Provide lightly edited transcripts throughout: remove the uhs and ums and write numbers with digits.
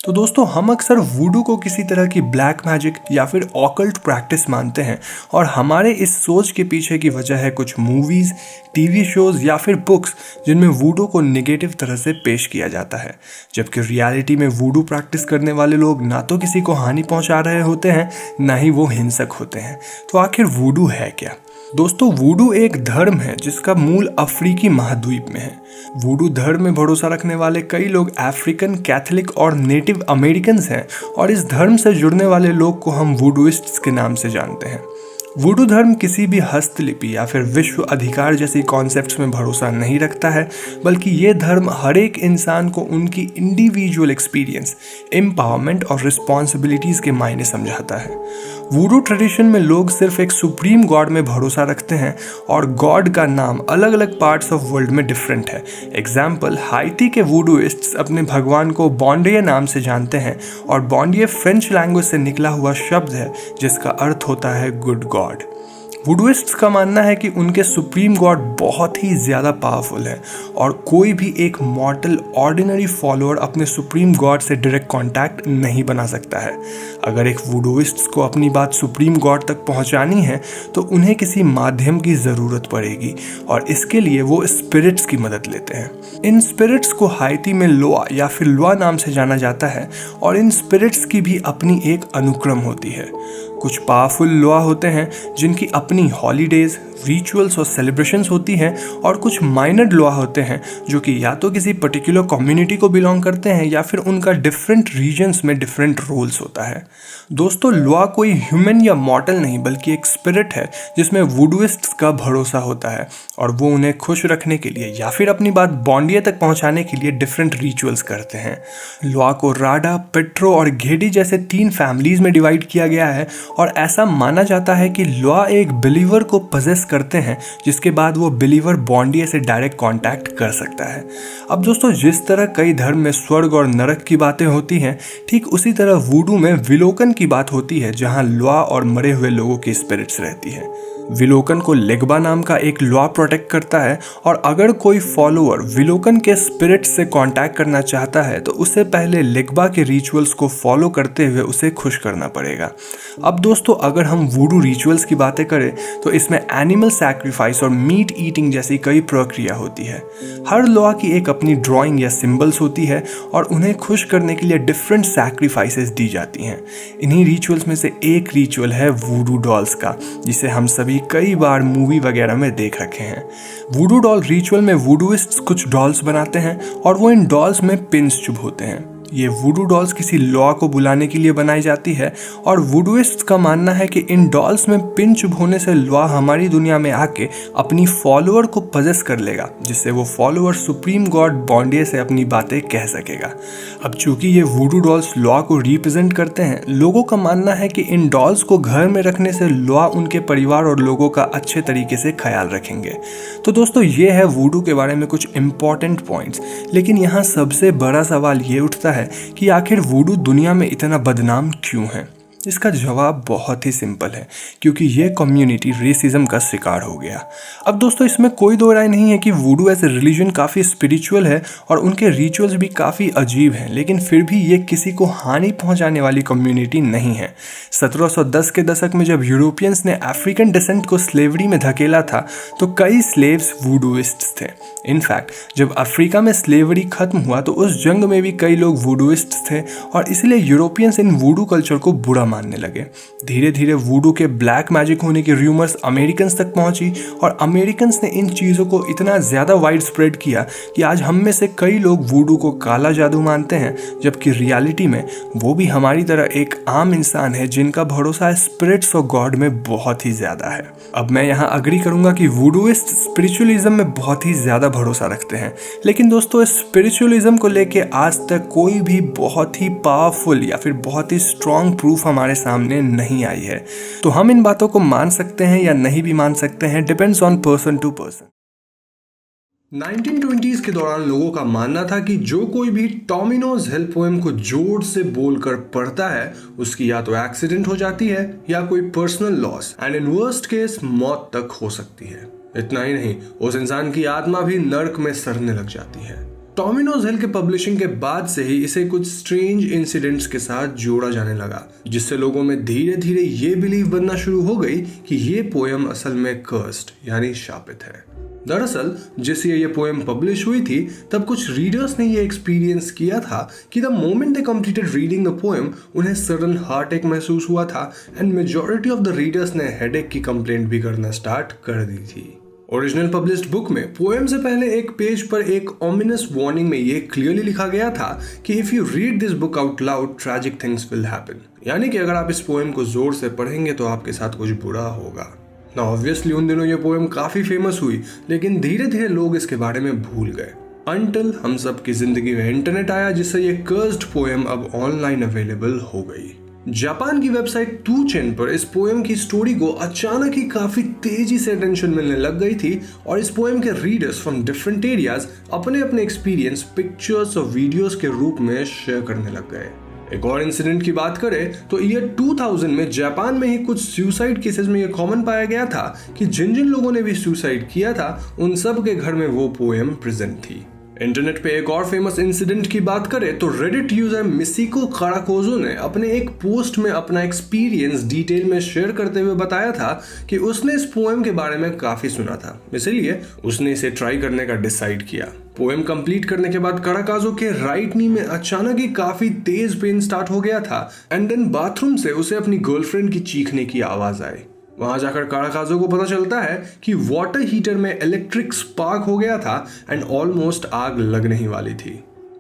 तो दोस्तों हम अक्सर वूडू को किसी तरह की ब्लैक मैजिक या फिर ऑकल्ट प्रैक्टिस मानते हैं और हमारे इस सोच के पीछे की वजह है कुछ मूवीज़, टीवी शोज़ या फिर बुक्स जिनमें वूडू को नेगेटिव तरह से पेश किया जाता है। जबकि रियलिटी में वूडू प्रैक्टिस करने वाले लोग ना तो किसी को हानि पहुंचा रहे होते हैं, ना ही वो हिंसक होते हैं। तो आखिर वूडू है क्या? दोस्तों वूडू एक धर्म है जिसका मूल अफ्रीकी महाद्वीप में है। वूडू धर्म में भरोसा रखने वाले कई लोग अफ्रीकन, कैथोलिक और नेटिव अमेरिकन्स हैं और इस धर्म से जुड़ने वाले लोग को हम वूडूइस्ट्स के नाम से जानते हैं। वूडू धर्म किसी भी हस्तलिपि या फिर विश्व अधिकार जैसी कॉन्सेप्ट्स में भरोसा नहीं रखता है, बल्कि ये धर्म हर एक इंसान को उनकी इंडिविजुअल एक्सपीरियंस, एम्पावरमेंट और रिस्पॉन्सिबिलिटीज़ के मायने समझाता है। वूडू ट्रेडिशन में लोग सिर्फ एक सुप्रीम गॉड में भरोसा रखते हैं और गॉड का नाम अलग अलग पार्ट्स ऑफ वर्ल्ड में डिफरेंट है। एग्जाम्पल, हाइती के वूडूइस्ट्स अपने भगवान को बॉन्डिये नाम से जानते हैं और बॉन्डिये फ्रेंच लैंग्वेज से निकला हुआ शब्द है जिसका अर्थ होता है गुड गॉड। वुडुइस्ट्स का मानना है कि उनके सुप्रीम गॉड बहुत ही ज़्यादा पावरफुल है और कोई भी एक मॉर्टल ऑर्डिनरी फॉलोअर अपने सुप्रीम गॉड से डायरेक्ट कांटेक्ट नहीं बना सकता है। अगर एक वुडुइस्ट्स को अपनी बात सुप्रीम गॉड तक पहुंचानी है तो उन्हें किसी माध्यम की ज़रूरत पड़ेगी और इसके लिए वो स्पिरिट्स की मदद लेते हैं। इन स्पिरिट्स को हाइती में लोआ या फिर लोआ नाम से जाना जाता है और इन स्पिरिट्स की भी अपनी एक अनुक्रम होती है। कुछ पावरफुल लोआ होते हैं जिनकी अपनी हॉलीडेज, रिचुअल्स और सेलिब्रेशंस होती हैं और कुछ माइनर लोआ होते हैं जो कि या तो किसी पर्टिकुलर कम्युनिटी को बिलोंग करते हैं या फिर उनका डिफरेंट रीजन्स में डिफरेंट रोल्स होता है। दोस्तों लोआ कोई ह्यूमन या मॉर्टल नहीं बल्कि एक स्पिरिट है जिसमें वुडुइस्ट्स का भरोसा होता है और वो उन्हें खुश रखने के लिए या फिर अपनी बात बॉन्डिये तक पहुंचाने के लिए डिफरेंट रिचुअल्स करते हैं। लोआ को राडा, पेट्रो और घेडी जैसे 3 फैमिलीज में डिवाइड किया गया है और ऐसा माना जाता है कि लोआ एक बिलीवर को पजेस करते हैं जिसके बाद वो बिलीवर बॉन्डिये से डायरेक्ट कांटेक्ट कर सकता है। अब दोस्तों जिस तरह कई धर्म में स्वर्ग और नरक की बातें होती हैं, ठीक उसी तरह वूडू में विलोकन की बात होती है जहां लोआ और मरे हुए लोगों की स्पिरिट्स रहती हैं। विलोकन को लेग्बा नाम का एक लोआ प्रोटेक्ट करता है और अगर कोई फॉलोअर विलोकन के स्पिरिट से कांटेक्ट करना चाहता है तो उसे पहले लेग्बा के रिचुअल्स को फॉलो करते हुए उसे खुश करना पड़ेगा। अब दोस्तों अगर हम वूडू रिचुअल्स की बातें करें तो इसमें एनिमल सैक्रिफाइस और मीट ईटिंग जैसी कई प्रक्रिया होती है। हर लोआ की एक अपनी ड्राइंग या सिंबल्स होती है और उन्हें खुश करने के लिए डिफरेंट सैक्रिफाइसेस दी जाती हैं। इन्हीं रिचुअल्स में से एक रिचुअल है वूडू डॉल्स का, जिसे हम सभी कई बार मूवी वगैरह में देख रखे हैं। वूडू डॉल रिचुअल में वुडुइस्ट्स कुछ डॉल्स बनाते हैं और वो इन डॉल्स में पिन्स चुभ होते हैं। ये वूडू डॉल्स किसी लोआ को बुलाने के लिए बनाई जाती है और वुडुइस्ट्स का मानना है कि इन डॉल्स में पिन चुभ होने से लोआ हमारी दुनिया में आके अपनी फॉलोअर को पजेस कर लेगा, जिससे वो फॉलोअर सुप्रीम गॉड बॉन्डिये से अपनी बातें कह सकेगा। अब चूंकि ये वूडू डॉल्स लोआ को रिप्रेजेंट करते हैं, लोगों का मानना है कि इन डॉल्स को घर में रखने से लोआ उनके परिवार और लोगों का अच्छे तरीके से ख्याल रखेंगे। तो दोस्तों ये है वूडू के बारे में कुछ इंपॉर्टेंट पॉइंट्स, लेकिन यहाँ सबसे बड़ा सवाल ये उठता है कि आखिर वूडू दुनिया में इतना बदनाम क्यों है? इसका जवाब बहुत ही सिंपल है, क्योंकि ये कम्युनिटी रेसिज्म का शिकार हो गया। अब दोस्तों इसमें कोई दो राय नहीं है कि वूडू एज ए रिलीजन काफ़ी स्पिरिचुअल है और उनके रिचुअल्स भी काफ़ी अजीब हैं, लेकिन फिर भी ये किसी को हानि पहुंचाने वाली कम्युनिटी नहीं है। 1710 के दशक में जब यूरोपियंस ने अफ्रीकन डिसेंट को स्लेवरी में धकेला था तो कई स्लेव्स वूडुइस्ट्स थे। इनफैक्ट जब अफ्रीका में स्लेवरी खत्म हुआ तो उस जंग में भी कई लोग वूडुइस्ट्स थे और इसलिए यूरोपियंस इन वूडू कल्चर को बुरा मानने लगे। धीरे धीरे वूडू के ब्लैक मैजिक होने की रूमर्स अमेरिकन्स तक पहुंची और अमेरिकन्स ने इन चीज़ों को इतना ज़्यादा वाइड स्प्रेड किया कि आज हम में से कई लोग वूडू को काला जादू मानते हैं, जबकि रियलिटी में वो भी हमारी तरह एक आम इंसान है जिनका भरोसा स्पिरिट्स और गॉड में बहुत ही ज़्यादा है। अब मैं यहाँ अग्री करूँगा कि वूडुइस्ट स्पिरिचुअलिज्म में बहुत ही ज़्यादा भरोसा रखते हैं, लेकिन दोस्तों स्पिरिचुअलिज्म को लेके आज तक कोई भी बहुत ही पावरफुल या फिर बहुत ही स्ट्रॉन्ग प्रूफ हमारे सामने नहीं आई है। तो हम इन बातों को मान सकते हैं या नहीं भी मान सकते हैं, depends on person to person. 1920s के दौरान लोगों का मानना था कि जो कोई भी टॉमिनोज हिल पोएम को जोर से बोलकर पढ़ता है उसकी या तो एक्सीडेंट हो जाती है या कोई personal loss and in worst case मौत तक हो सकती है। इतना ही नहीं, उस इंसान की आत्मा भी नर्क में सड़ने लग जाती है। टॉमिनोज हिल के पब्लिशिंग के बाद से ही इसे कुछ स्ट्रेंज इंसिडेंट्स के साथ जोड़ा जाने लगा, जिससे लोगों में धीरे धीरे ये बिलीव बनना शुरू हो गई कि ये पोयम असल में कर्स्ड यानी शापित है। दरअसल जिस ये पोएम पब्लिश हुई थी तब कुछ रीडर्स ने ये एक्सपीरियंस किया था कि the moment they completed reading the poem उन्हें सडन हार्ट अटैक महसूस हुआ था and majority of the readers ने हेडेक की कंप्लेंट भी करना स्टार्ट कर दी थी। ओरिजिनल पब्लिश्ड बुक में पोएम से पहले एक पेज पर एक ऑमिनस वार्निंग में ये क्लियरली लिखा गया था कि if you read this book out loud tragic things will happen, यानी कि अगर आप इस पोएम को जोर से पढ़ेंगे तो आपके साथ कुछ बुरा होगा। ना ऑब्वियसली उन दिनों ये पोएम काफी फेमस हुई, लेकिन धीरे धीरे लोग इसके बारे में भूल गए अंटिल हम सब की जिंदगी में इंटरनेट आया, जिससे ये कर्स्ड पोएम अब ऑनलाइन अवेलेबल हो गई। जापान की वेबसाइट 2chan पर इस पोएम की स्टोरी को अचानक ही काफी तेजी से अटेंशन मिलने लग गई थी और इस पोएम के रीडर्स फ्रॉम डिफरेंट एरियाज अपने अपने एक्सपीरियंस पिक्चर्स और वीडियोस के रूप में शेयर करने लग गए। एक और इंसिडेंट की बात करें तो ईयर 2000 में जापान में ही कुछ सुसाइड केसेस में यह कॉमन पाया गया था कि जिन जिन लोगों ने भी सुसाइड किया था उन सब के घर में वो पोएम प्रेजेंट थी। इंटरनेट पे एक और फेमस इंसिडेंट की बात करें तो रेडिट यूजर मिसिको काराकोजो ने अपने एक पोस्ट में अपना एक्सपीरियंस डिटेल में शेयर करते हुए बताया था कि उसने इस पोएम के बारे में काफी सुना था, इसीलिए उसने इसे ट्राई करने का डिसाइड किया। पोएम कंप्लीट करने के बाद काराकाजो के राइट नी में अचानक ही काफी तेज पेन स्टार्ट हो गया था एंड देन बाथरूम से उसे अपनी गर्लफ्रेंड की चीखने की आवाज आई। वहां जाकर काराकाजो को पता चलता है कि वाटर हीटर में इलेक्ट्रिक स्पार्क हो गया था एंड ऑलमोस्ट आग लगने ही वाली थी।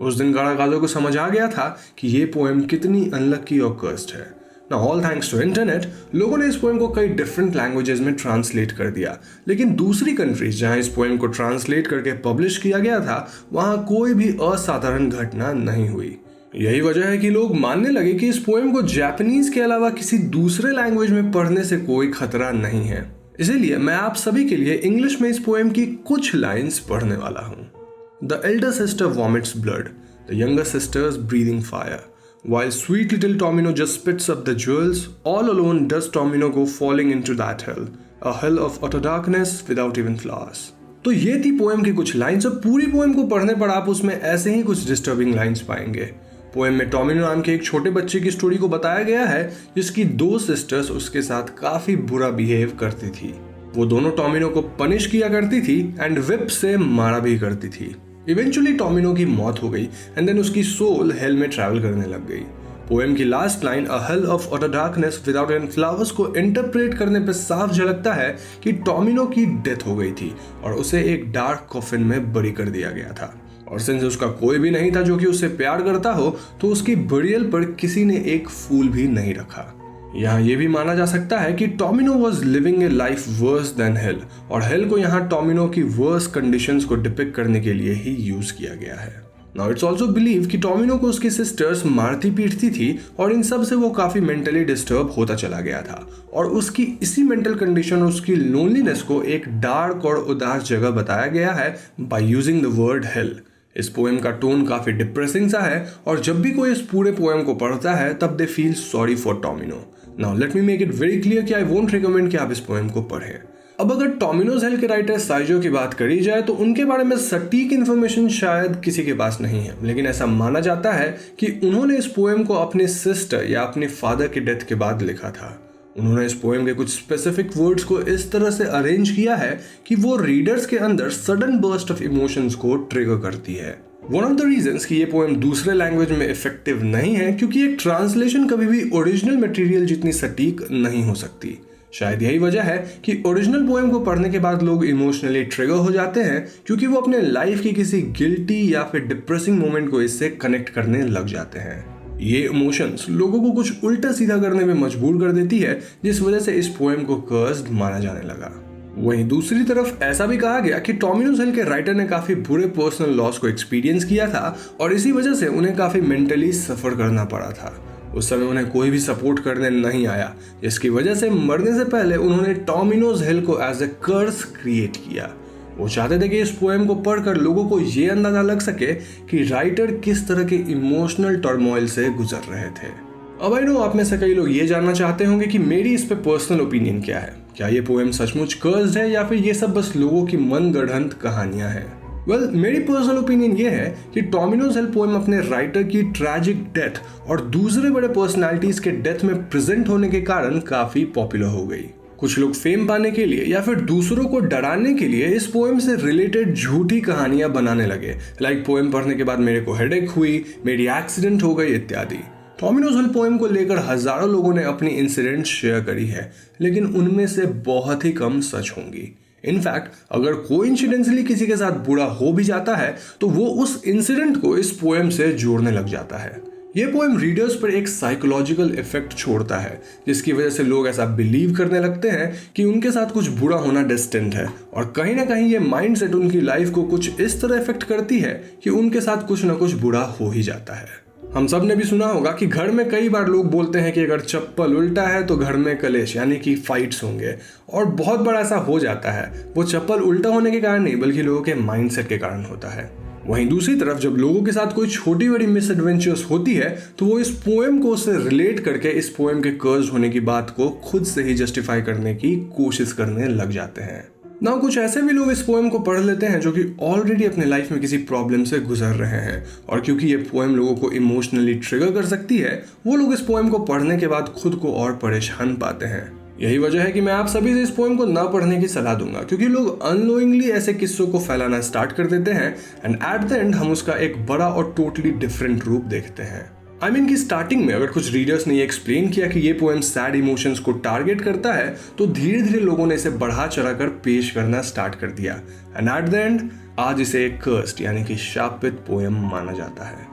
उस दिन काराकाजो को समझ आ गया था कि ये पोएम कितनी अनलकी और कर्स्ड है। ना ऑल थैंक्स टू इंटरनेट लोगों ने इस पोएम को कई डिफरेंट लैंग्वेजेस में ट्रांसलेट कर दिया, लेकिन दूसरी कंट्रीज जहां इस पोएम को ट्रांसलेट करके पब्लिश किया गया था वहां कोई भी असाधारण घटना नहीं हुई। यही वजह है कि लोग मानने लगे कि इस पोएम को जापानीज के अलावा किसी दूसरे लैंग्वेज में पढ़ने से कोई खतरा नहीं है। इसीलिए मैं आप सभी के लिए इंग्लिश में इस पोएम की कुछ लाइंस पढ़ने वाला हूं। The Elder sister vomits blood, the younger sisters breathing fire, while sweet little Tomino just spits up the jewels, all alone does Tomino go falling into that hell, a hell of utter darkness without even flowers। तो ये थी poem की कुछ lines और पूरी poem को पढ़ने पर आप उसमें ऐसे ही कुछ डिस्टर्बिंग लाइंस पाएंगे। पोएम में टॉमिनो नाम के एक छोटे बच्चे की स्टोरी को बताया गया है जिसकी दो सिस्टर्स उसके साथ काफी बुरा बिहेव करती थी। वो दोनों टॉमिनो को पनिश किया करती थी एंड विप से मारा भी करती थी। इवेंचुअली टॉमिनो की मौत हो गई एंड देन उसकी सोल हेल में ट्रैवल करने लग गई। पोएम की last line a hell of utter darkness without any flowers को इंटरप्रेट करने पे साफ झलकता है कि टॉमिनो की डेथ हो गई थी और उसे एक डार्क कॉफिन में बरी कर दिया गया था और सिंस उसका कोई भी नहीं था जो कि उसे प्यार करता हो तो उसकी बरियल पर किसी ने एक फूल भी नहीं रखा। यहाँ ये भी माना जा सकता है कि Tomino was living a life worse than hell और हेल को यहाँ टॉमिनो की वर्स कंडीशंस को डिपिक्ट करने के लिए ही यूज किया गया है। नाउ इट्स ऑल्सो बिलीव कि टॉमिनो को उसकी सिस्टर्स मारती पीटती थी और इन सब से वो काफी मेंटली डिस्टर्ब होता चला गया था और उसकी इसी मेंटल कंडीशन और उसकी लोनलीनेस को एक डार्क और उदास जगह बताया गया है by using the word hello. इस पोएम का टोन काफी डिप्रेसिंग सा है और जब भी कोई इस पूरे पोएम को पढ़ता है तब they feel sorry for Tomino. Now let me make it very clear कि आई वोंट रिकमेंड कि आप इस पोएम को पढ़ें। अब अगर टॉमिनोज हेल के राइटर साइजो की बात करी जाए तो उनके बारे में सटीक इन्फॉर्मेशन शायद किसी के पास नहीं है, लेकिन ऐसा माना जाता है कि उन्होंने इस पोएम को अपने सिस्टर या अपने फादर की डेथ के बाद लिखा था। उन्होंने इस पोएम के कुछ स्पेसिफिक वर्ड्स को इस तरह से अरेंज किया है कि वो रीडर्स के अंदर सडन बर्स्ट ऑफ इमोशंस को ट्रिगर करती है। वन ऑफ द रीजंस कि ये पोएम दूसरे लैंग्वेज में इफेक्टिव नहीं है क्योंकि एक ट्रांसलेशन कभी भी ओरिजिनल मटेरियल जितनी सटीक नहीं हो सकती। शायद यही वजह है कि ओरिजिनल पोएम को पढ़ने के बाद लोग इमोशनली ट्रिगर हो जाते हैं क्योंकि वो अपने लाइफ की किसी गिल्टी या फिर डिप्रेसिंग मोमेंट को इससे कनेक्ट करने लग जाते हैं। ये इमोशंस लोगों को कुछ उल्टा सीधा करने में मजबूर कर देती है जिस वजह से इस पोएम को कर्स्ड माना जाने लगा। वहीं दूसरी तरफ ऐसा भी कहा गया कि टॉमिनोज हेल के राइटर ने काफी बुरे पर्सनल लॉस को एक्सपीरियंस किया था और इसी वजह से उन्हें काफी मेंटली सफर करना पड़ा था। उस समय उन्हें कोई भी सपोर्ट करने नहीं आया, जिसकी वजह से मरने से पहले उन्होंने टॉमिनोज हिल को एज ए कर्स क्रिएट किया। वो चाहते थे कि इस पोएम को पढ़कर लोगों को ये अंदाजा लग सके कि राइटर किस तरह के इमोशनल टर्मोइल से गुजर रहे थे। अब आई नो आप में से कई लोग ये जानना चाहते होंगे कि मेरी इस पे पर्सनल ओपिनियन क्या है, क्या ये पोएम सचमुच कर्स्ड है या फिर ये सब बस लोगों की मनगढ़ंत कहानियां हैं। मेरी पर्सनल ओपिनियन ये है कि डोमिनोज हिल पोएम अपने राइटर की ट्रैजिक डेथ और दूसरे बड़े पर्सनालिटीज के डेथ में प्रेजेंट होने के कारण काफी पॉपुलर हो गई। कुछ लोग फेम पाने के लिए या फिर दूसरों को डराने के लिए इस पोएम से रिलेटेड झूठी कहानियां बनाने लगे, लाइक पोएम पढ़ने के बाद मेरे को हेडेक हुई, मेरी एक्सीडेंट हो गई इत्यादि। डोमिनोज हिल पोएम को लेकर हजारों लोगों ने अपनी इंसिडेंट शेयर करी है, लेकिन उनमें से बहुत ही कम सच होंगी। इनफैक्ट अगर कोइंसिडेंटली किसी के साथ बुरा हो भी जाता है तो वो उस इंसिडेंट को इस पोएम से जोड़ने लग जाता है। ये पोएम रीडर्स पर एक साइकोलॉजिकल इफेक्ट छोड़ता है, जिसकी वजह से लोग ऐसा बिलीव करने लगते हैं कि उनके साथ कुछ बुरा होना डेस्टिन्ड है, और कहीं ना कहीं ये माइंडसेट उनकी लाइफ को कुछ इस तरह इफेक्ट करती है कि उनके साथ कुछ ना कुछ बुरा हो ही जाता है। हम सब ने भी सुना होगा कि घर में कई बार लोग बोलते हैं कि अगर चप्पल उल्टा है तो घर में कलेश यानी कि फाइट्स होंगे, और बहुत बार ऐसा हो जाता है। वो चप्पल उल्टा होने के कारण नहीं बल्कि लोगों के माइंडसेट के कारण होता है। वहीं दूसरी तरफ जब लोगों के साथ कोई छोटी बड़ी मिसएडवेंचर्स होती है तो वो इस पोएम को उससे रिलेट करके इस पोएम के कर्ज होने की बात को खुद से ही जस्टिफाई करने की कोशिश करने लग जाते हैं। ना कुछ ऐसे भी लोग इस पोएम को पढ़ लेते हैं जो कि ऑलरेडी अपने लाइफ में किसी प्रॉब्लम से गुजर रहे हैं, और क्योंकि ये पोएम लोगों को इमोशनली ट्रिगर कर सकती है, वो लोग इस पोएम को पढ़ने के बाद खुद को और परेशान पाते हैं। यही वजह है कि मैं आप सभी से इस पोएम को ना पढ़ने की सलाह दूंगा, क्योंकि लोग अननोइंगली ऐसे किस्सों को फैलाना स्टार्ट कर देते हैं एंड एट द एंड हम उसका एक बड़ा और टोटली डिफरेंट रूप देखते हैं। आई मीन कि स्टार्टिंग में अगर कुछ रीडर्स ने ये एक्सप्लेन किया कि ये पोएम सैड इमोशंस को टारगेट करता है, तो धीरे धीरे लोगों ने इसे बढ़ा चढ़ाकर पेश करना स्टार्ट कर दिया एंड एट द एंड आज इसे एक कर्स्ड यानी कि शापित पोएम माना जाता है।